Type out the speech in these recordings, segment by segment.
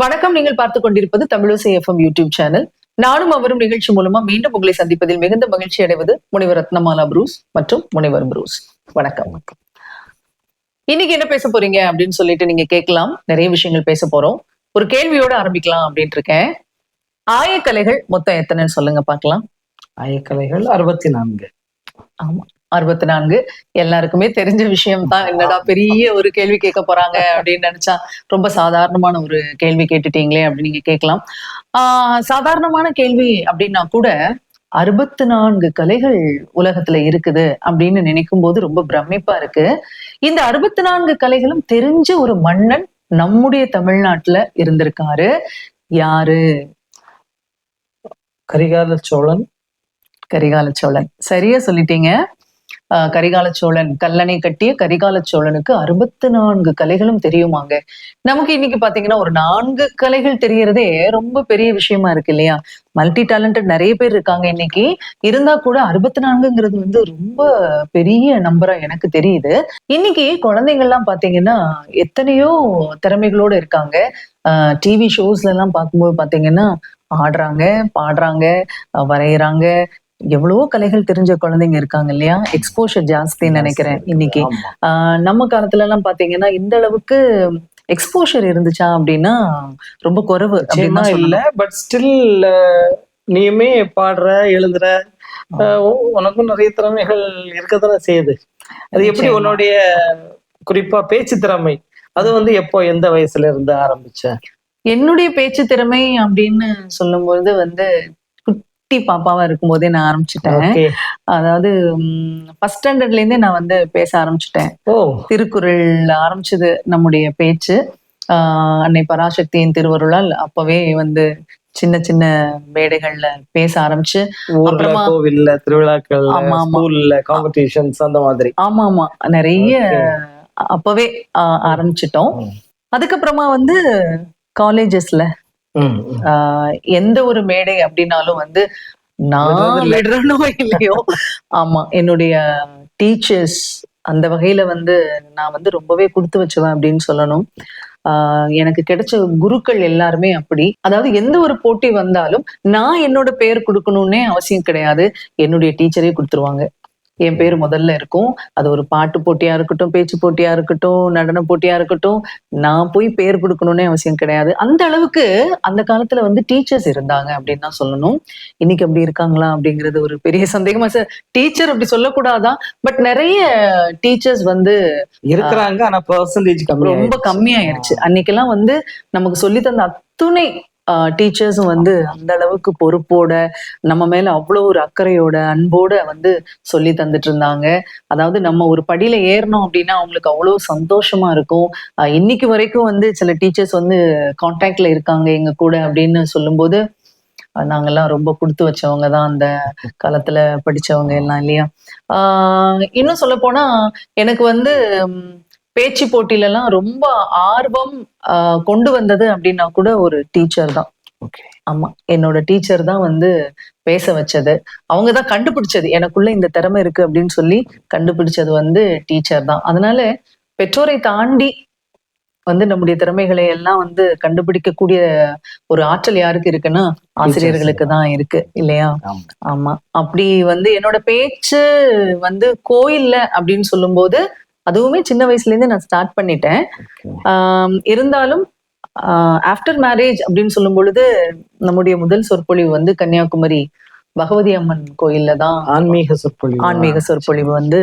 வணக்கம். நீங்கள் பார்த்துக் கொண்டிருப்பது தமிழோசை எஃப்எம் யூடியூப் சேனல். நானும் அவரும் நிகழ்ச்சி மூலமா மீண்டும் உங்களை சந்திப்பதில் மிகுந்த மகிழ்ச்சி அடைவது முனைவர் ரத்னமாலா புரூஸ் மற்றும் முனைவர் புரூஸ். வணக்கம். இன்னைக்கு என்ன பேச போறீங்க அப்படின்னு சொல்லிட்டு நீங்க கேட்கலாம். நிறைய விஷயங்கள் பேச போறோம். ஒரு கேள்வியோட ஆரம்பிக்கலாம் அப்படின்ட்டு இருக்கேன். ஆயக்கலைகள் மொத்தம் எத்தனைன்னு சொல்லுங்க பார்க்கலாம். ஆயக்கலைகள் 64. ஆமா, 64. எல்லாருக்குமே தெரிஞ்ச விஷயம் தான். என்னடா பெரிய ஒரு கேள்வி கேட்க போறாங்க அப்படின்னு நினைச்சா ரொம்ப சாதாரணமான ஒரு கேள்வி கேட்டுட்டீங்களே அப்படின்னு நீங்க கேட்கலாம். சாதாரணமான கேள்வி அப்படின்னா கூட 64 கலைகள் உலகத்துல இருக்குது அப்படின்னு நினைக்கும் போது ரொம்ப பிரமிப்பா இருக்கு. இந்த 64 கலைகளும் தெரிஞ்ச ஒரு மன்னன் நம்முடைய தமிழ்நாட்டுல இருந்திருக்காரு. யாரு? கரிகால சோழன். கரிகால சோழன், சரியா சொல்லிட்டீங்க. கரிகால சோழன், கல்லணை கட்டிய கரிகால சோழனுக்கு 64 கலைகளும் தெரியுமாங்க. நமக்கு இன்னைக்கு பாத்தீங்கன்னா ஒரு 4 கலைகள் தெரியறதே ரொம்ப பெரிய விஷயமா இருக்கு இல்லையா? மல்டி டேலண்டட் நிறைய பேர் இருக்காங்க இன்னைக்கு. இருந்தா கூட 64ங்கிறது வந்து ரொம்ப பெரிய நம்பரா எனக்கு தெரியுது. இன்னைக்கு குழந்தைங்கள்லாம் பாத்தீங்கன்னா எத்தனையோ திறமைகளோட இருக்காங்க. டிவி ஷோஸ்ல எல்லாம் பார்க்கும்போது பாத்தீங்கன்னா ஆடுறாங்க, பாடுறாங்க, வரைகிறாங்க. எவ்வளவோ கலைகள் தெரிஞ்ச குழந்தைங்க இருக்காங்க இல்லையா? எக்ஸ்போஷர் ஜாஸ்தின்னு நினைக்கிறேன் இன்னைக்கு. நம்ம காலத்துல எல்லாம் பாத்தீங்கன்னா இந்த அளவுக்கு எக்ஸ்போஷர் இருந்துச்சா அப்படின்னா ரொம்ப குறைவு இல்ல. பட் ஸ்டில் நீயுமே பாடுற, எழுதுற, உனக்கும் நிறைய திறமைகள் இருக்கத்தானே செய்யுது. அது எப்படி உன்னுடைய குறிப்பா பேச்சு திறமை அது வந்து எப்போ எந்த வயசுல இருந்து ஆரம்பிச்ச? என்னுடைய பேச்சு திறமை அப்படின்னு சொல்லும்போது வந்து குட்டி பாப்பாவா இருக்கும் போதே நான் ஆரம்பிச்சுட்டேன். அதாவது ஃபர்ஸ்ட் ஸ்டாண்டர்ட்ல இருந்தே நான் வந்து பேச ஆரம்பிச்சுட்டேன். திருக்குறள் ஆரம்பிச்சது நம்முடைய பேச்சு. அன்னை பராசக்தியின் திருவருளால் அப்பவே வந்து சின்ன சின்ன மேடைகள்ல பேச ஆரம்பிச்சு, அப்புறமா கோவில்ல, திருவிழாக்கள், ஸ்கூல்ல காம்படிஷன்ஸ் அந்த மாதிரி. ஆமா ஆமா, நிறைய அப்பவே ஆரம்பிச்சிட்டோம். அதுக்கப்புறமா வந்து காலேஜஸ்ல எந்த ஒரு மேடை அப்படின்னாலும் வந்து நான் விடுறனோ இல்லையோ, ஆமா என்னுடைய டீச்சர்ஸ் அந்த வகையில வந்து நான் வந்து ரொம்பவே கொடுத்து வச்சுவேன் அப்படின்னு சொல்லணும். எனக்கு கிடைச்ச குருக்கள் எல்லாருமே அப்படி. அதாவது எந்த ஒரு போட்டி வந்தாலும் நான் என்னோட பெயர் கொடுக்கணும்னே அவசியம் கிடையாது. என்னுடைய டீச்சரே கொடுத்துருவாங்க. என் பேர் முதல்ல இருக்கும். அது ஒரு பாட்டு போட்டியா இருக்கட்டும், பேச்சு போட்டியா இருக்கட்டும், நடன போட்டியா இருக்கட்டும், நான் போய் பேர் கொடுக்கணும்னே அவசியம் கிடையாது. அந்த அளவுக்கு அந்த காலத்துல வந்து டீச்சர்ஸ் இருந்தாங்க அப்படின்னு தான் சொல்லணும். இன்னைக்கு அப்படி இருக்காங்களா அப்படிங்கிறது ஒரு பெரிய சந்தேகமா. சார், டீச்சர் அப்படி சொல்லக்கூடாதான், பட் நிறைய டீச்சர்ஸ் வந்து இருக்கிறாங்க. ஆனா பெர்சன்டேஜ் ரொம்ப கம்மியாயிருச்சு. அன்னைக்கெல்லாம் வந்து நமக்கு சொல்லி தந்த அத்துணை டீச்சர்ஸும் வந்து அந்த அளவுக்கு பொறுப்போட, நம்ம மேல அவ்வளோ ஒரு அக்கறையோட, அன்போட வந்து சொல்லி தந்துட்டு இருந்தாங்க. அதாவது நம்ம ஒரு படியில ஏறணும் அப்படின்னா அவங்களுக்கு அவ்வளோ சந்தோஷமா இருக்கும். இன்னைக்கு வரைக்கும் வந்து சில டீச்சர்ஸ் வந்து கான்டாக்ட்ல இருக்காங்க எங்க கூட அப்படின்னு சொல்லும்போது, நாங்கெல்லாம் ரொம்ப கொடுத்து வச்சவங்க தான் அந்த காலத்துல படிச்சவங்க எல்லாம் இல்லையா? இன்னும் சொல்ல போனா எனக்கு வந்து பேச்சு போட்டியில எல்லாம் ரொம்ப ஆர்வம் கொண்டு வந்தது அப்படின்னா கூட ஒரு டீச்சர் தான். ஆமா, என்னோட டீச்சர் தான் வந்து பேச வச்சது. அவங்கதான் கண்டுபிடிச்சது எனக்குள்ள இந்த திறமை இருக்கு அப்படின்னு சொல்லி கண்டுபிடிச்சது வந்து டீச்சர் தான். அதனால பெற்றோரை தாண்டி வந்து நம்முடைய திறமைகளை எல்லாம் வந்து கண்டுபிடிக்கக்கூடிய ஒரு ஆற்றல் யாருக்கு இருக்குன்னா ஆசிரியர்களுக்கு தான் இருக்கு இல்லையா? ஆமா, அப்படி வந்து என்னோட பேச்சு வந்து கோயில்ல அப்படின்னு சொல்லும் போது அதுவுமே சின்ன வயசுல இருந்து நான் ஸ்டார்ட் பண்ணிட்டேன். இருந்தாலும் ஆஃப்டர் மேரேஜ் அப்படின்னு சொல்லும் பொழுது நம்முடைய முதல் சொற்பொழிவு வந்து கன்னியாகுமரி பகவதி அம்மன் கோயில்ல தான் ஆன்மீக சொற்பொழிவு வந்து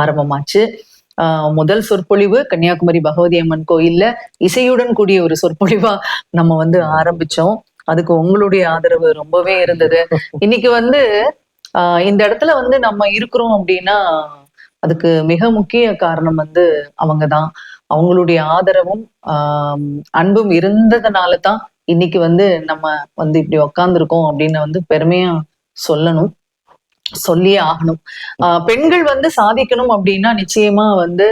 ஆரம்பமாச்சு. முதல் சொற்பொழிவு கன்னியாகுமரி பகவதி அம்மன் கோயில்ல இசையுடன் கூடிய ஒரு சொற்பொழிவா நம்ம வந்து ஆரம்பிச்சோம். அதுக்கு உங்களுடைய ஆதரவு ரொம்பவே இருந்தது. இன்னைக்கு வந்து இந்த இடத்துல வந்து நம்ம இருக்கிறோம் அப்படின்னா அதுக்கு மிக முக்கிய காரணம் வந்து அவங்கதான். அவங்களுடைய ஆதரவும் அன்பும் இருந்ததுனால தான் இன்னைக்கு வந்து நம்ம வந்து இப்படி உக்காந்துருக்கோம் அப்படின்னு வந்து பெருமையா சொல்லணும், சொல்லியே ஆகணும். பெண்கள் வந்து சாதிக்கணும் அப்படின்னா நிச்சயமா வந்து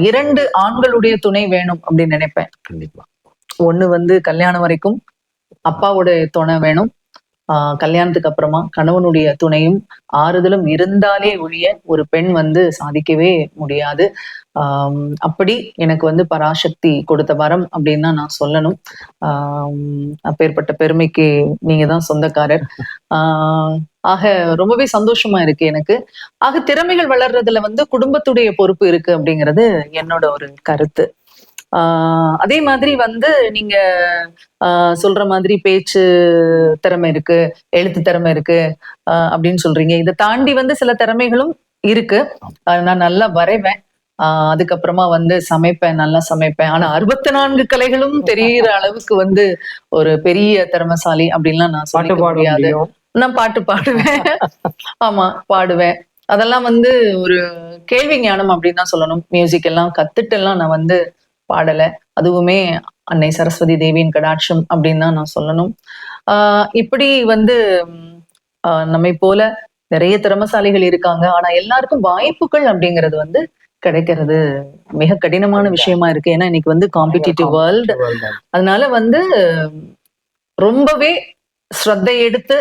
2 ஆண்களுடைய துணை வேணும் அப்படின்னு நினைப்பேன். கண்டிப்பா. ஒண்ணு வந்து கல்யாணம் வரைக்கும் அப்பாவோட துணை வேணும். கல்யாணத்துக்கு அப்புறமா கணவனுடைய துணையும் ஆறுதலும் இருந்தாலே ஒழிய ஒரு பெண் வந்து சாதிக்கவே முடியாது. அப்படி எனக்கு வந்து பராசக்தி கொடுத்த வரம் அப்படின்னு தான் நான் சொல்லணும். அப்பேற்பட்ட பெருமைக்கு நீங்க தான் சொந்தக்காரர். ஆக ரொம்பவே சந்தோஷமா இருக்கு எனக்கு. ஆக திறமைகள் வளர்றதுல வந்து குடும்பத்துடைய பொறுப்பு இருக்கு அப்படிங்கிறது என்னோட ஒரு கருத்து. அதே மாதிரி வந்து நீங்க சொல்ற மாதிரி பேச்சு திறமை இருக்கு, எழுத்து திறமை இருக்கு அப்படின்னு சொல்றீங்க. இதை தாண்டி வந்து சில திறமைகளும் இருக்கு. நான் நல்லா வரைவேன். அதுக்கப்புறமா வந்து சமைப்பேன், நல்லா சமைப்பேன். ஆனா 64 கலைகளும் தெரியிற அளவுக்கு வந்து ஒரு பெரிய திறமைசாலி அப்படின்லாம் நான் சொல்லிக்க முடியாது. நான் பாட்டு பாடுவேன். ஆமா, பாடுவேன். அதெல்லாம் வந்து ஒரு கேள்வி ஞானம் அப்படின்னு தான் சொல்லணும். மியூசிக் எல்லாம் கத்துட்டு எல்லாம் நான் வந்து பாடல. அதுவுமே அன்னை சரஸ்வதி தேவியின் கடாட்சம் அப்படின்னு தான் நான் சொல்லணும். இப்படி வந்து நம்மை போல நிறைய திறமசாலிகள் இருக்காங்க. ஆனா எல்லாருக்கும் வாய்ப்புகள் அப்படிங்கிறது வந்து கிடைக்கிறது மிக கடினமான விஷயமா இருக்கு. ஏன்னா இன்னைக்கு வந்து காம்படிட்டிவ் வேர்ல்டு. அதனால வந்து ரொம்பவே ஸ்ரத்தை எடுத்து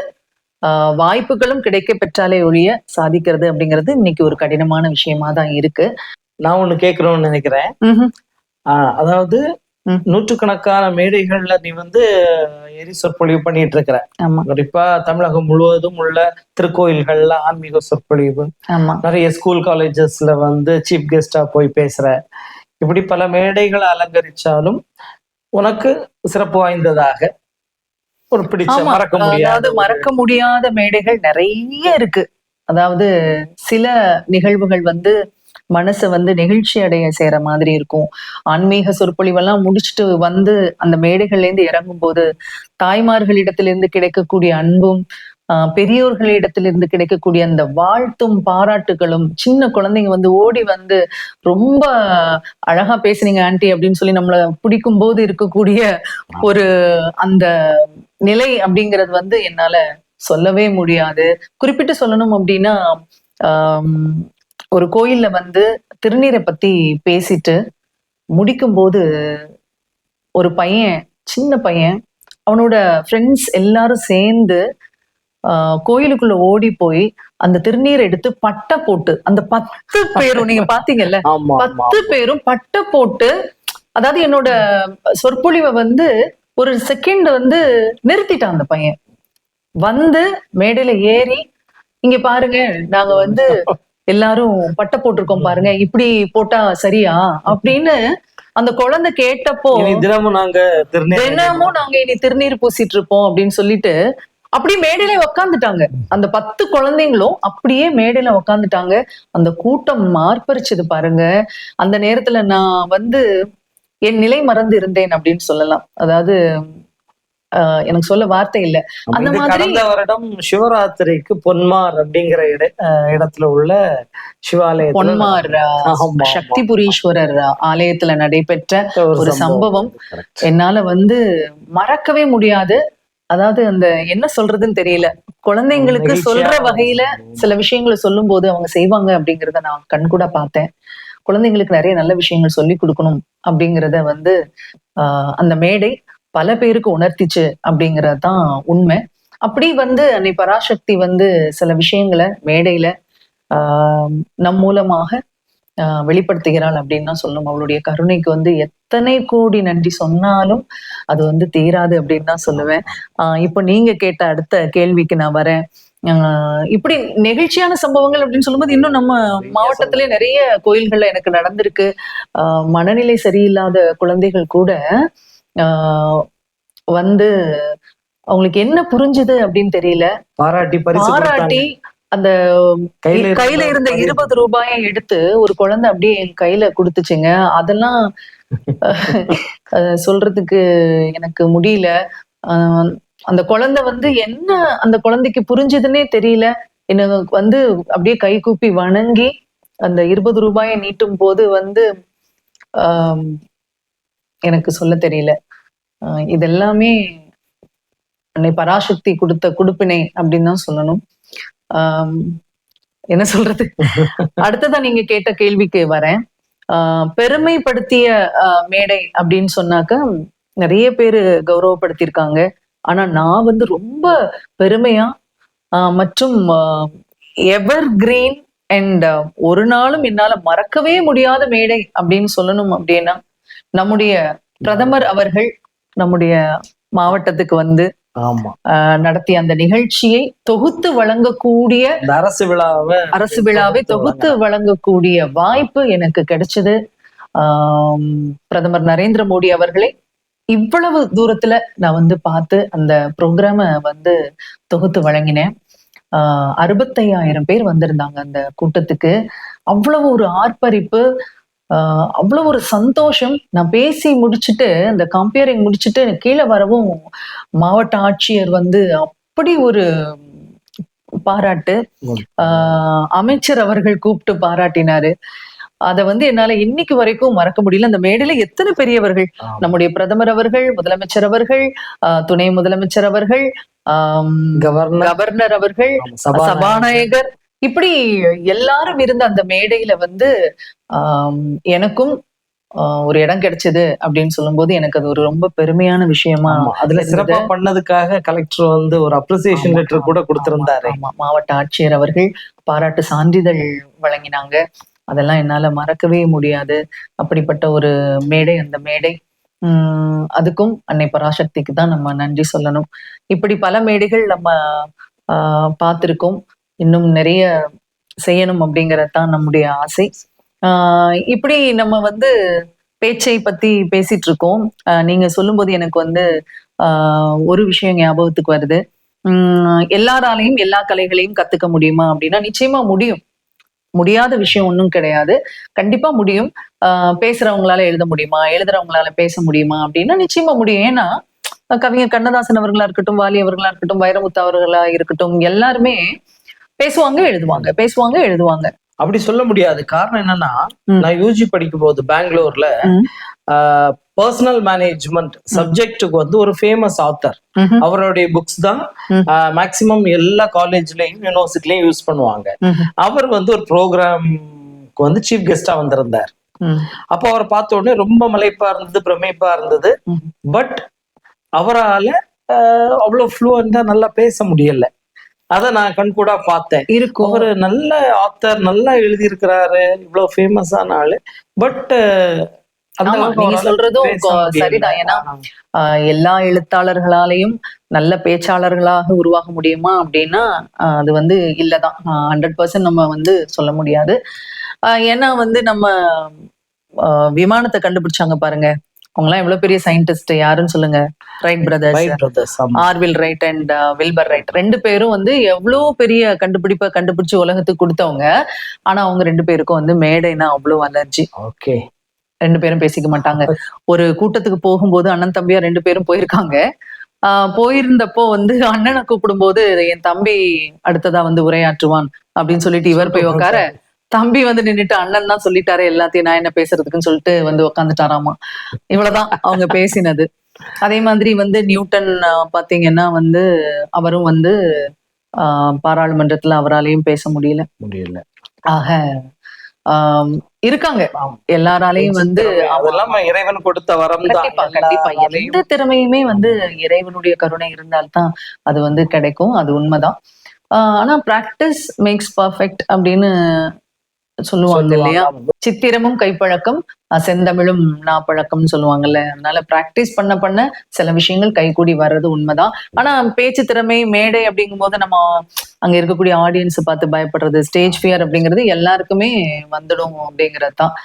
வாய்ப்புகளும் கிடைக்க பெற்றாலே ஒழிய சாதிக்கிறது அப்படிங்கிறது இன்னைக்கு ஒரு கடினமான விஷயமா தான் இருக்கு. நான் ஒண்ணு கேட்கணும்னு நினைக்கிறேன். அதாவது நூற்றுக்கணக்கான மேடைகள்ல நீ வந்து எரி சொற்பொழிவு பண்ணிட்டு இருக்கிற. குறிப்பா தமிழகம் முழுவதும் உள்ள திருக்கோயில்கள்ல ஆன்மீக சொற்பொழிவு, நிறைய ஸ்கூல் காலேஜஸ்ல வந்து சீஃப் கெஸ்டா போய் பேசுற. இப்படி பல மேடைகளை அலங்கரிச்சாலும் உனக்கு சிறப்பு வாய்ந்ததாக ஒரு பிடிச்ச மறக்க முடியாத மேடைகள் நிறைய இருக்கு. அதாவது சில நிகழ்வுகள் வந்து மனசை வந்து நெகிழ்ச்சி அடைய செய்யற மாதிரி இருக்கும். ஆன்மீக சொற்பொழிவெல்லாம் முடிச்சுட்டு வந்து அந்த மேடைகள்ல இருந்து இறங்கும் போது தாய்மார்களிடத்திலிருந்து கிடைக்கக்கூடிய அன்பும் பெரியோர்களிடத்திலிருந்து கிடைக்கக்கூடிய அந்த வாழ்த்தும் பாராட்டுகளும், சின்ன குழந்தைங்க வந்து ஓடி வந்து ரொம்ப அழகா பேசுனீங்க ஆன்டி அப்படின்னு சொல்லி நம்மள பிடிக்கும் போது இருக்கக்கூடிய ஒரு அந்த நிலை அப்படிங்கிறது வந்து என்னால சொல்லவே முடியாது. குறிப்பிட்டு சொல்லணும் அப்படின்னா ஒரு கோயில்ல வந்து திருநீரை பத்தி பேசிட்டு முடிக்கும் போது ஒரு பையன், சின்ன பையன், அவனோட ஃப்ரெண்ட்ஸ் எல்லாரும் சேர்ந்து கோயிலுக்குள்ள ஓடி போய் அந்த திருநீரை எடுத்து பட்டை போட்டு, அந்த 10 பேரும் நீங்க பாத்தீங்கல்ல, 10 பேரும் பட்டை போட்டு, அதாவது என்னோட சொற்பொழிவை வந்து ஒரு செகண்ட் வந்து நிறுத்திட்டான் அந்த பையன். வந்து மேடையில ஏறி, இங்க பாருங்க நாங்க வந்து எல்லாரும் பட்டை போட்டிருக்கோம் பாருங்க, இப்படி போட்டா சரியா அப்படின்னு அந்த குழந்தை கேட்டப்போ, தினமும் நாங்க இனி திருநீர் பூசிட்டு இருப்போம் அப்படின்னு சொல்லிட்டு அப்படியே மேடையில உக்காந்துட்டாங்க. அந்த 10 குழந்தைங்களும் அப்படியே மேடையில உக்காந்துட்டாங்க. அந்த கூட்டம் மார்பரிச்சது பாருங்க. அந்த நேரத்துல நான் வந்து என் நிலை மறந்து இருந்தேன் அப்படின்னு சொல்லலாம். அதாவது எனக்கு சொல்ல வார்த்தை இல்ல. அந்த மாதிரி கடந்த வருடம் சிவராத்திரிக்கு பொன்மார் அப்படிங்கிற இடத்துல உள்ள சிவாலயம், பொன்மார் சக்திபுரீஸ்வரர் ஆலயத்துல நடைபெற்ற ஒரு சம்பவம் என்னால வந்து மறக்கவே முடியாது. அதாவது அந்த என்ன சொல்றதுன்னு தெரியல. குழந்தைங்களுக்கு சொல்ற வகையில சில விஷயங்களை சொல்லும் போது அவங்க செய்வாங்க அப்படிங்கிறத நான் கண்கூட பார்த்தேன். குழந்தைங்களுக்கு நிறைய நல்ல விஷயங்கள் சொல்லி கொடுக்கணும் அப்படிங்கிறத வந்து அந்த மேடை பல பேருக்கு உணர்த்திச்சு அப்படிங்கறதுதான் உண்மை. அப்படி வந்து அன்னை பராசக்தி வந்து சில விஷயங்களை மேடையில நம் மூலமாக வெளிப்படுத்துகிறாள் அப்படின்னு தான் சொல்லணும். அவளுடைய கருணைக்கு வந்து எத்தனை கோடி நன்றி சொன்னாலும் அது வந்து தீராது அப்படின்னு தான் சொல்லுவேன். இப்போ நீங்க கேட்ட அடுத்த கேள்விக்கு நான் வரேன். இப்படி நெகிழ்ச்சியான சம்பவங்கள் அப்படின்னு சொல்லும்போது இன்னும் நம்ம மாவட்டத்திலே நிறைய கோயில்கள்ல எனக்கு நடந்திருக்கு. மனநிலை சரியில்லாத குழந்தைகள் கூட வந்து அவங்களுக்கு என்ன புரிஞ்சுது அப்படின்னு தெரியல, பாராட்டி அந்த கையில இருந்த 20 ரூபாயை எடுத்து ஒரு குழந்தை அப்படியே என் கையில கொடுத்துச்சுங்க. அதெல்லாம் சொல்றதுக்கு எனக்கு முடியல. அந்த குழந்தை வந்து என்ன அந்த குழந்தைக்கு புரிஞ்சுதுன்னே தெரியல. எனக்கு வந்து அப்படியே கை கூப்பி வணங்கி அந்த 20 ரூபாயை நீட்டும் போது வந்து எனக்கு சொல்ல தெரியல. இதெல்லாமே அன்னை பராசக்தி கொடுத்த குடுப்பினை அப்படின்னு தான் சொல்லணும். என்ன சொல்றது. அடுத்ததான் நீங்க கேட்ட கேள்விக்கு வரேன். பெருமைப்படுத்திய மேடை அப்படின்னு சொன்னாக்க நிறைய பேரு கௌரவப்படுத்தியிருக்காங்க. ஆனா நான் வந்து ரொம்ப பெருமையா மற்றும் எவர் கிரீன் அண்ட் ஒரு நாளும் என்னால மறக்கவே முடியாத மேடை அப்படின்னு சொல்லணும் அப்படின்னா, நம்முடைய பிரதமர் அவர்கள் நம்முடைய மாவட்டத்துக்கு வந்து ஆமா, நடத்திய அந்த நிகழ்ச்சியை தொகுத்து வழங்கக்கூடிய இந்த அரசு விழாவை தொகுத்து வழங்கக்கூடிய வாய்ப்பு எனக்கு கிடைச்சது. பிரதமர் நரேந்திர மோடி அவர்களை இவ்வளவு தூரத்துல நான் வந்து பார்த்து அந்த ப்ரோக்ராம வந்து தொகுத்து வழங்கினேன். 65,000 பேர் வந்திருந்தாங்க அந்த கூட்டத்துக்கு. அவ்வளவு ஒரு ஆர்ப்பரிப்பு, அவ்வளவு ஒரு சந்தோஷம். நான் பேசி முடிச்சுட்டு அந்த கம்பேரிங் முடிச்சுட்டு கீழே வரவும் மாவட்ட ஆட்சியர் வந்து அப்படி ஒரு பாராட்டு, அமைச்சர் அவர்கள் கூப்பிட்டு பாராட்டினாரு. அத வந்து என்னால இன்னைக்கு வரைக்கும் மறக்க முடியல. அந்த மேடையில எத்தனை பெரியவர்கள், நம்முடைய பிரதமர் அவர்கள், முதலமைச்சர் அவர்கள், துணை முதலமைச்சர் அவர்கள், கவர்னர் அவர்கள், சபாநாயகர், இப்படி எல்லாரும் இருந்த அந்த மேடையில வந்து எனக்கும் ஒரு இடம் கிடைச்சது அப்படின்னு சொல்லும்போது எனக்கு அது ஒரு ரொம்ப பெருமையான விஷயமா. அதுல சிறப்பா பண்ணதுக்காக கலெக்டர் வந்து ஒரு அப்ரிசியேஷன் லெட்டர் கூட கொடுத்திருந்தாரு. மாவட்ட ஆட்சியர் அவர்கள் பாராட்டு சான்றிதழ் வழங்கினாங்க. அதெல்லாம் என்னால மறக்கவே முடியாது. அப்படிப்பட்ட ஒரு மேடை அந்த மேடை. அதுக்கும் அன்னை பராசக்திக்கு தான் நம்ம நன்றி சொல்லணும். இப்படி பல மேடைகள் நம்ம பார்த்திருக்கோம். இன்னும் நிறைய செய்யணும் அப்படிங்கறதுதான் நம்முடைய ஆசை. இப்படி நம்ம வந்து பேச்சை பத்தி பேசிட்டு இருக்கோம். நீங்க சொல்லும்போது எனக்கு வந்து ஒரு விஷயம் ஞாபகத்துக்கு வருது. எல்லாராலையும் எல்லா கலைகளையும் கத்துக்க முடியுமா அப்படின்னா நிச்சயமா முடியும். முடியாத விஷயம் ஒன்றும் கிடையாது. கண்டிப்பா முடியும். பேசுறவங்களால எழுத முடியுமா, எழுதுறவங்களால பேச முடியுமா அப்படின்னா நிச்சயமா முடியும். ஏன்னா கவிஞர் கண்ணதாசன் அவர்களா இருக்கட்டும், வாலி அவர்களா இருக்கட்டும், வைரமுத்து அவர்களா இருக்கட்டும், எல்லாருமே பேசுவாங்க எழுதுவாங்க, பேசுவாங்க எழுதுவாங்க. அப்படி சொல்ல முடியாது. காரணம் என்னன்னா, நான் யூஜி படிக்கும் போது பெங்களூர்ல பர்சனல் மேனேஜ்மெண்ட் சப்ஜெக்டுக்கு வந்து ஒரு ஃபேமஸ் ஆத்தர், அவருடைய புக்ஸ் தான் மேக்சிமம் எல்லா காலேஜ்லயும் யூனிவர்சிட்டிலயும் யூஸ் பண்ணுவாங்க. அவர் வந்து ஒரு ப்ரோக்ராம்க்கு வந்து சீஃப் கெஸ்டா வந்திருந்தார். அப்போ அவரை பார்த்த உடனே ரொம்ப மலைப்பா இருந்தது, பிரமிப்பா இருந்தது. பட் அவரால அவ்வளவு ஃப்ளூவெண்டா நல்லா பேச முடியல. அத நான் கண்கூடா பார்த்தேன். ஒரு நல்ல ஆத்தர், நல்லா எழுதி இருக்கிறாரு, இவ்வளவு ஃபேமஸான ஆளு. பட் நீங்க சொல்றதும் சரிதான். ஏன்னா எல்லா எழுத்தாளர்களாலையும் நல்ல பேச்சாளர்களாக உருவாக முடியுமா அப்படின்னா அது வந்து இல்லதான். 100% நம்ம வந்து சொல்ல முடியாது. ஏன்னா வந்து நம்ம விமானத்தை கண்டுபிடிச்சாங்க பாருங்க, அவங்கலாம் எவ்வளவு பெரிய சயின்டிஸ்ட், யாருன்னு சொல்லுங்க? Wright brothers, ஆர்வில் right and Wilbur right. 2 பேரும் வந்து எவ்வளவு பெரிய கண்டுபிடிப்பை கண்டுபிடிச்சு உலகத்துக்கு கொடுத்தவங்க. ஆனா அவங்க 2 பேருக்கும் வந்து மேடைனா அவ்வளவு அலர்ஜி. ஓகே, 2 பேரும் பேசிக்க மாட்டாங்க. ஒரு கூட்டத்துக்கு போகும்போது அண்ணன் தம்பியா 2 பேரும் போயிருக்காங்க. போயிருந்தப்போ வந்து அண்ணனை கூப்பிடும் போது என் தம்பி அடுத்ததா வந்து உரையாற்றுவான் அப்படின்னு சொல்லிட்டு இவர் போய் உட்கார, தம்பி வந்து நின்னுட்டு அண்ணன் தான் சொல்லிட்டாரு எல்லாத்தையும், நான் என்ன பேசுறதுக்குன்னு சொல்லிட்டு வந்து உட்காந்துட்டாராமா. இவ்வளவுதான் அவங்க பேசினது. அதே மாதிரி வந்து நியூட்டன் பாத்தீங்கன்னா வந்து அவரும் வந்து பாராளுமன்றத்துல அவராலையும் பேச முடியல. ஆக இருக்காங்க எல்லாராலையும் வந்து அதெல்லாம் இறைவன் கொடுத்த வரம் தான். கண்டிப்பா எந்த திறமையுமே வந்து இறைவனுடைய கருணை இருந்தால்தான் அது வந்து கிடைக்கும். அது உண்மைதான். ஆனா பிராக்டிஸ் மேக்ஸ் பர்ஃபெக்ட் அப்படின்னு சொல்லுவாங்க இல்லையா? சித்திரமும் கைப்பழக்கம், செந்தமிழும் நாப்பழக்கம்னு சொல்லுவாங்கல்ல. அதனால பிராக்டிஸ் பண்ண சில விஷயங்கள் கைகூடி வர்றது உண்மைதான். ஆனா பேச்சு திறமை, மேடை அப்படிங்கும் போது நம்ம அங்க இருக்கக்கூடிய ஆடியன்ஸ் பார்த்து பயப்படுறது, ஸ்டேஜ் ஃபியர் அப்படிங்கிறது எல்லாருக்குமே வந்துடும் அப்படிங்கிறது தான்.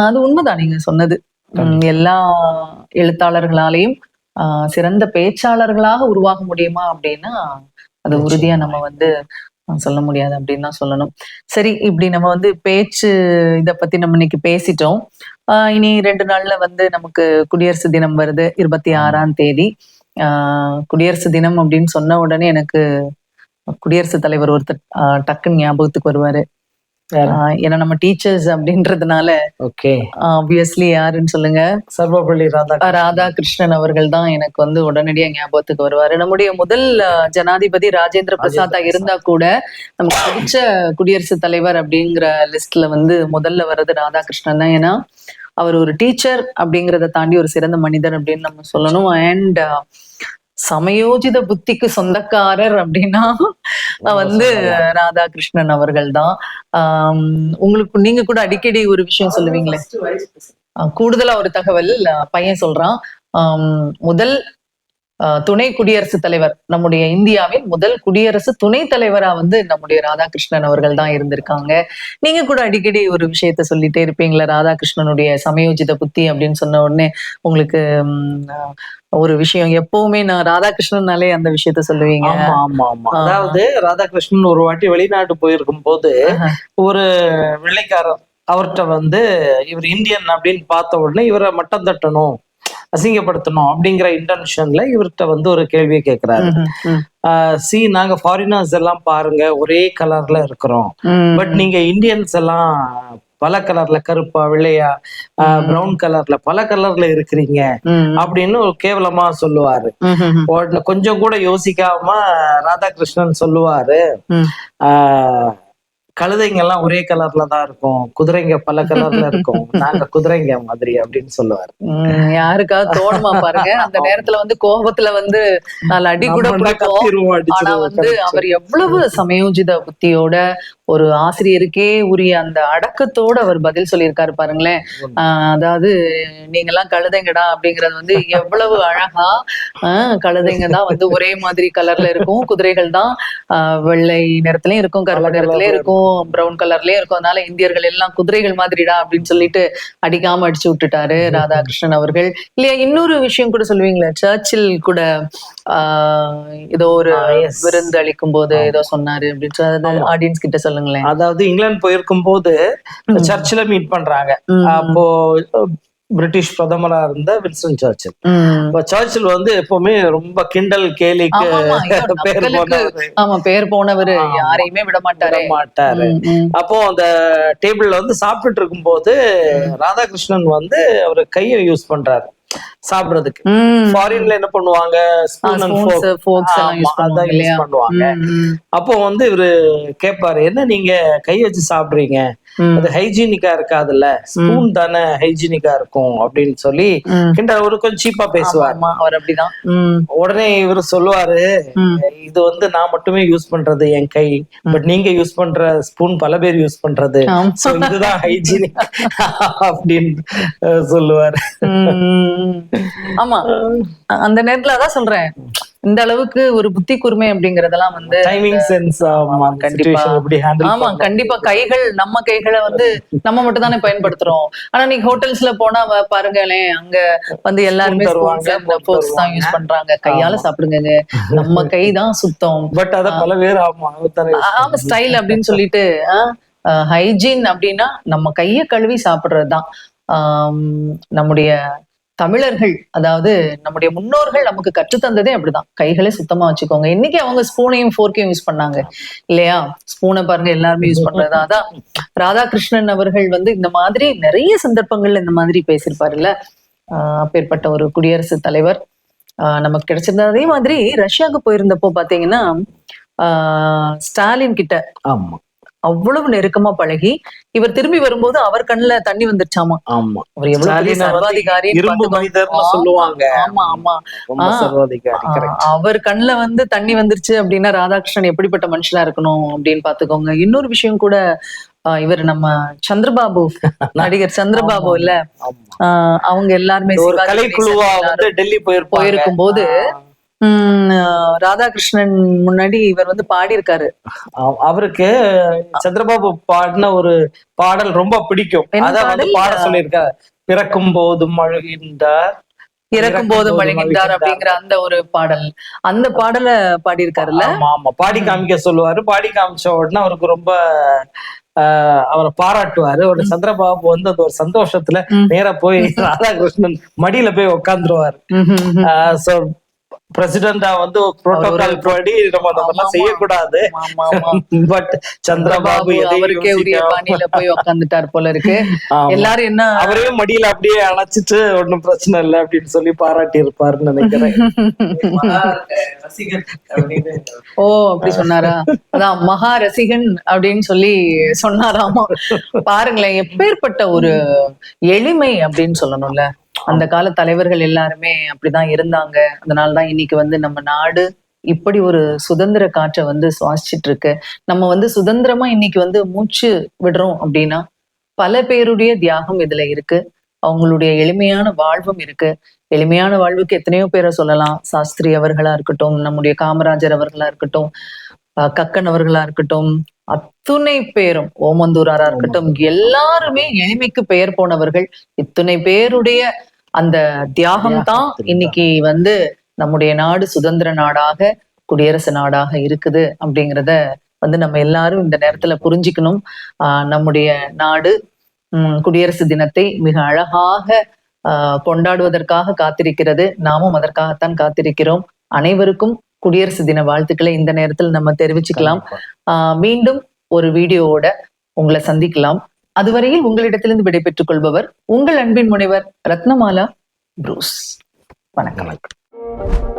அது உண்மைதான் நீங்க சொன்னது. எல்லா எழுத்தாளர்களாலையும் சிறந்த பேச்சாளர்களாக உருவாக முடியுமா அப்படின்னா அது உறுதியா நம்ம வந்து சொல்ல முடியாது அப்படின்னு தான் சொல்லணும். சரி, இப்படி நம்ம வந்து பேச்சு இத பத்தி நம்ம இன்னைக்கு பேசிட்டோம். இனி 2 நாள்ல வந்து நமக்கு குடியரசு தினம் வருது, 26ஆம் தேதி. குடியரசு தினம் அப்படின்னு சொன்ன உடனே எனக்கு குடியரசுத் தலைவர் ஒருத்தர் டக்குன்னு ஞாபகத்துக்கு வருவாரு. ஏன்னா நம்ம டீச்சர்ஸ் அப்படின்றதுனால ஆப்வியஸ்லி யாருன்னு சொல்லுங்க? சர்வப்பள்ளி ராதாகிருஷ்ணன் அவர்கள் தான் எனக்கு வந்து உடனடியா ஞாபகத்துக்கு வருவாரு. நம்முடைய முதல் ஜனாதிபதி ராஜேந்திர பிரசாத்தா இருந்தா கூட நமக்கு பிடிச்ச குடியரசுத் தலைவர் அப்படிங்கிற லிஸ்ட்ல வந்து முதல்ல வர்றது ராதாகிருஷ்ணன் தான். ஏன்னா அவர் ஒரு டீச்சர் அப்படிங்கிறத தாண்டி ஒரு சிறந்த மனிதர் அப்படின்னு நம்ம சொல்லணும். அண்ட் சமயோஜித புத்திக்கு சொந்தக்காரர் அப்படின்னா வந்து ராதாகிருஷ்ணன் அவர்கள் தான். உங்களுக்கு நீங்க கூட அடிக்கடி ஒரு விஷயம் சொல்லுவீங்களே, கூடுதலா ஒரு தகவல் பையன் சொல்றான். முதல் துணை குடியரசுத் தலைவர், நம்முடைய இந்தியாவின் முதல் குடியரசு துணை தலைவரா வந்து நம்முடைய ராதாகிருஷ்ணன் அவர்கள் தான் இருந்திருக்காங்க. நீங்க கூட அடிக்கடி ஒரு விஷயத்த சொல்லிட்டே இருப்பீங்களா, ராதாகிருஷ்ணனுடைய சமயோஜித புத்தி அப்படின்னு சொன்ன உடனே உங்களுக்கு ஒரு விஷயம் எப்பவுமே நான் ராதாகிருஷ்ணனாலே அந்த விஷயத்த சொல்லுவீங்க. ஆமா ஆமா ஆமா. அதாவது ராதாகிருஷ்ணன் ஒரு வாட்டி வெளிநாட்டு போயிருக்கும் போது ஒரு வெள்ளைக்காரர் அவர்கிட்ட வந்து இவர் இந்தியன் அப்படின்னு பார்த்த உடனே இவரை மட்டம் தட்டணும், அசிங்கப்படுத்தணும் அப்படிங்கிற இன்டென்ஷன்ல இவர்கிட்ட வந்து ஒரு கேள்வியை கேட்கிறாரு. நாங்க ஃபாரினர்ஸ் எல்லாம் பாருங்க ஒரே கலர்ல இருக்கிறோம், பட் நீங்க இந்தியன்ஸ் எல்லாம் பல கலர்ல, கருப்பா வெள்ளையா பிரவுன் கலர்ல பல கலர்ல இருக்கிறீங்க அப்படின்னு கேவலமா சொல்லுவாரு. கொஞ்சம் கூட யோசிக்காம ராதாகிருஷ்ணன் சொல்லுவாரு, கழுதைங்க எல்லாம் ஒரே கலர்ல தான் இருக்கும், குதிரைங்க பல கலர்ல இருக்கும், நாங்க குதிரைங்க மாதிரி அப்படின்னு சொல்லுவாரு. யாருக்காவது தோணுமா பாருங்க, அந்த நேரத்துல வந்து கோபத்துல வந்து நாலு அடி கூட ஆனா வந்து அவர் எவ்வளவு சமயோஜித புத்தியோட ஒரு ஆசிரியருக்கே உரிய அந்த அடக்கத்தோட அவர் பதில் சொல்லியிருக்காரு பாருங்களேன். அதாவது நீங்க எல்லாம் கழுதைங்கடா அப்படிங்கறது வந்து எவ்வளவு அழகா, கழுதைங்க தான் வந்து ஒரே மாதிரி கலர்ல இருக்கும், குதிரைகள் தான் வெள்ளை நிறத்துலயும் இருக்கும், கருப்பு நிறத்துலயும் இருக்கும், பிரவுன் கலர்லயே இருக்கும், அதனால இந்தியர்கள் எல்லாம் குதிரைகள் மாதிரிடா அப்படின்னு சொல்லிட்டு அடிக்காம அடிச்சு விட்டுட்டாரு ராதாகிருஷ்ணன் அவர்கள். இல்லையா, இன்னொரு விஷயம் கூட சொல்லுவீங்களா, சர்ச்சில் கூட ஏதோ ஒரு விருந்து அளிக்கும் போது ஏதோ சொன்னாரு அப்படின்னு ஆடியன்ஸ் கிட்ட சொல்லுங்களேன். அதாவது இங்கிலாந்து போயிருக்கும் போது சர்ச்சில் மீட் பண்றாங்க. அப்போ பிரிட்டிஷ் பிரதமரா இருந்த வின்ஸ்டன் சர்ச்சில். சர்ச்சில் வந்து எப்பவுமே ரொம்ப கிண்டல் கேலிக்கு பேர் போனவர், யாரையுமே விட மாட்டாரு. அப்போ அந்த டேபிள்ல வந்து சாப்பிட்டுட்டு இருக்கும் போது ராதாகிருஷ்ணன் வந்து அவரு கையை யூஸ் பண்றாரு சாப்பிடுறதுக்கு. ஃபாரின்ல என்ன பண்ணுவாங்க, ஸ்பூன் அண்ட் ஃபோர்க் அதான் யூஸ் பண்ணுவாங்க. அப்போ வந்து இவரு கேட்பாரு, என்ன நீங்க கை வச்சு சாப்பிடுறீங்க, அது ஹைஜீனிக்கா இருக்காதுல்ல, ஸ்பூன் தானே ஹைஜீனிக்கா இருக்கும் அப்படின்னு சொல்லி ஒரு கொஞ்சம் சீப்பா பேசுவார் அவர். அப்படிதான். உடனே இவரு சொல்லுவாரு, இது வந்து நான் மட்டுமே யூஸ் பண்றது என் கை, பட் நீங்க யூஸ் பண்ற ஸ்பூன் பல பேர் யூஸ் பண்றது, இதுதான் ஹைஜீனிக் அப்படின்னு சொல்லுவாரு. ஆமா, அந்த நேரத்துல அதான் சொல்றேன், இந்த அளவுக்கு ஒரு புத்தி கூர்மை அப்படிங்கறதெல்லாம் வந்து டைமிங் சென்ஸ். ஆமா கண்டிப்பா. கைகள், நம்ம கைகளை வந்து நம்ம மட்டும் தானே பயன்படுத்துறோம். ஆனா நீங்க ஹோட்டல்ஸ்ல போனா பாருங்களேன், அங்க வந்து எல்லாருமே ஃபோர்க்ஸ் தான் யூஸ் பண்றாங்க. கையால சாப்பிடுங்க, நம்ம கை தான் சுத்தம். பட் அத பல பேர் ஆமா ஸ்டைல் அப்படின்னு சொல்லிட்டு, ஹைஜீன் அப்படின்னா நம்ம கையை கழுவி சாப்பிடுறதுதான். நம்முடைய தமிழர்கள், அதாவது நம்முடைய முன்னோர்கள் நமக்கு கற்றுத்தந்ததே அப்படிதான், கைகளை சுத்தமா வச்சுக்கோங்க. இன்னைக்கு அவங்க ஸ்பூனையும் ஃபோர்க்கையும் யூஸ் பண்ணாங்க இல்லையா, ஸ்பூனை பாருங்க எல்லாருமே யூஸ் பண்றதா. அதான் ராதாகிருஷ்ணன் அவர்கள் வந்து இந்த மாதிரி நிறைய சந்தர்ப்பங்கள்ல இந்த மாதிரி பேசியிருப்பாருல்ல. அப்பேற்பட்ட ஒரு குடியரசுத் தலைவர் நமக்கு கிடைச்சிருந்தது. அதே மாதிரி ரஷ்யாவுக்கு போயிருந்தப்போ பாத்தீங்கன்னா ஸ்டாலின் கிட்ட அவ்வளவு நெருக்கமா பழகி இவர் திரும்பி வரும்போது அவர் கண்ணுல தண்ணி வந்துருச்சாமா. ஆமா, அவர் எவ்வளவு சர்வாதிகாரி சொல்லுவாங்க. ஆமா ஆமா, அவர் கண்ணுல வந்து தண்ணி வந்துருச்சு அப்படின்னா ராதாகிருஷ்ணன் எப்படிப்பட்ட மனுஷனா இருக்கணும் அப்படின்னு பாத்துக்கோங்க. இன்னொரு விஷயம் கூட, இவர் நம்ம சந்திரபாபு, நடிகர் சந்திரபாபு இல்ல, அவங்க எல்லாருமே கலைக்குழுவா வந்து டெல்லி போயிருக்கும் போது ராதாகிருஷ்ணன் முன்னாடி இவர் வந்து பாடி இருக்காரு. அவருக்கு சந்திரபாபு பாடின ஒரு பாடல் ரொம்ப பிடிக்கும். அதான் வந்து பாட சொல்லியிருக்காரு, பிறக்கும் போதும் அழுகின்றார், இறக்கும் போதும் அழுகின்றார் அப்படிங்கிற அந்த ஒரு பாடல், அந்த பாடலை பாடியிருக்காருல்ல. ஆமா, பாடி காமிக்க சொல்லுவாரு. பாடி காமிச்ச உடனே அவருக்கு ரொம்ப அவரை பாராட்டுவாரு. ஒரு சந்திரபாபு வந்து அந்த ஒரு சந்தோஷத்துல நேரா போய் ராதாகிருஷ்ணன் மடியில போய் உட்காந்துருவாரு. சோ பிரசிடண்டா வந்து புரோட்டோகால் படி நம்ம அந்த மாதிரிலாம் செய்யக்கூடாது. பட் சந்திரபாபு அவருக்கே உரிய பாணியில போய் உட்காந்துட்டார் போல இருக்கு. எல்லாரும் என்ன அவரே மடியில அப்படியே அணைச்சிட்டு ஒன்னும் பிரச்சனை இல்லை அப்படின்னு சொல்லி பாராட்டி இருப்பாருன்னு நினைக்கிறேன். ஓ அப்படி சொன்னாரா? அதான் மகா ரசிகன் அப்படின்னு சொல்லி சொன்னாராமா. பாருங்களேன், எப்பேற்பட்ட ஒரு எளிமை அப்படின்னு சொல்லணும்ல. அந்த கால தலைவர்கள் எல்லாருமே அப்படிதான் இருந்தாங்க. அதனாலதான் இன்னைக்கு வந்து நம்ம நாடு இப்படி ஒரு சுதந்திர காற்றை வந்து சுவாசிச்சுட்டு இருக்கு. நம்ம வந்து சுதந்திரமா இன்னைக்கு வந்து மூச்சு விடுறோம் அப்படின்னா பல பேருடைய தியாகம் இதுல இருக்கு. அவங்களுடைய எளிமையான வாழ்வும் இருக்கு. எளிமையான வாழ்வுக்கு எத்தனையோ பேரை சொல்லலாம். சாஸ்திரி அவர்களா இருக்கட்டும், நம்முடைய காமராஜர் அவர்களா இருக்கட்டும், கக்கன் அவர்களா இருக்கட்டும், அத்துணை பேரும், ஓமந்தூராரா இருக்கட்டும், எல்லாருமே எளிமைக்கு பெயர் போனவர்கள். இத்துணை பேருடைய அந்த தியாகம் தான் இன்னைக்கு வந்து நம்முடைய நாடு சுதந்திர நாடாக, குடியரசு நாடாக இருக்குது அப்படிங்கிறத வந்து நம்ம எல்லாரும் இந்த நேரத்துல புரிஞ்சுக்கணும். நம்முடைய நாடு குடியரசு தினத்தை மிக அழகாக கொண்டாடுவதற்காக காத்திருக்கிறது. நாமும் அதற்காகத்தான் காத்திருக்கிறோம். அனைவருக்கும் குடியரசு தின வாழ்த்துக்களை இந்த நேரத்தில் நம்ம தெரிவிச்சுக்கலாம். மீண்டும் ஒரு வீடியோவோட உங்களை சந்திக்கலாம். அதுவரையில் உங்களிடத்திலிருந்து விடைபெற்றுக் கொள்பவர் உங்கள் அன்பின் முனைவர் ரத்னமாலா புரூஸ். வணக்கம்.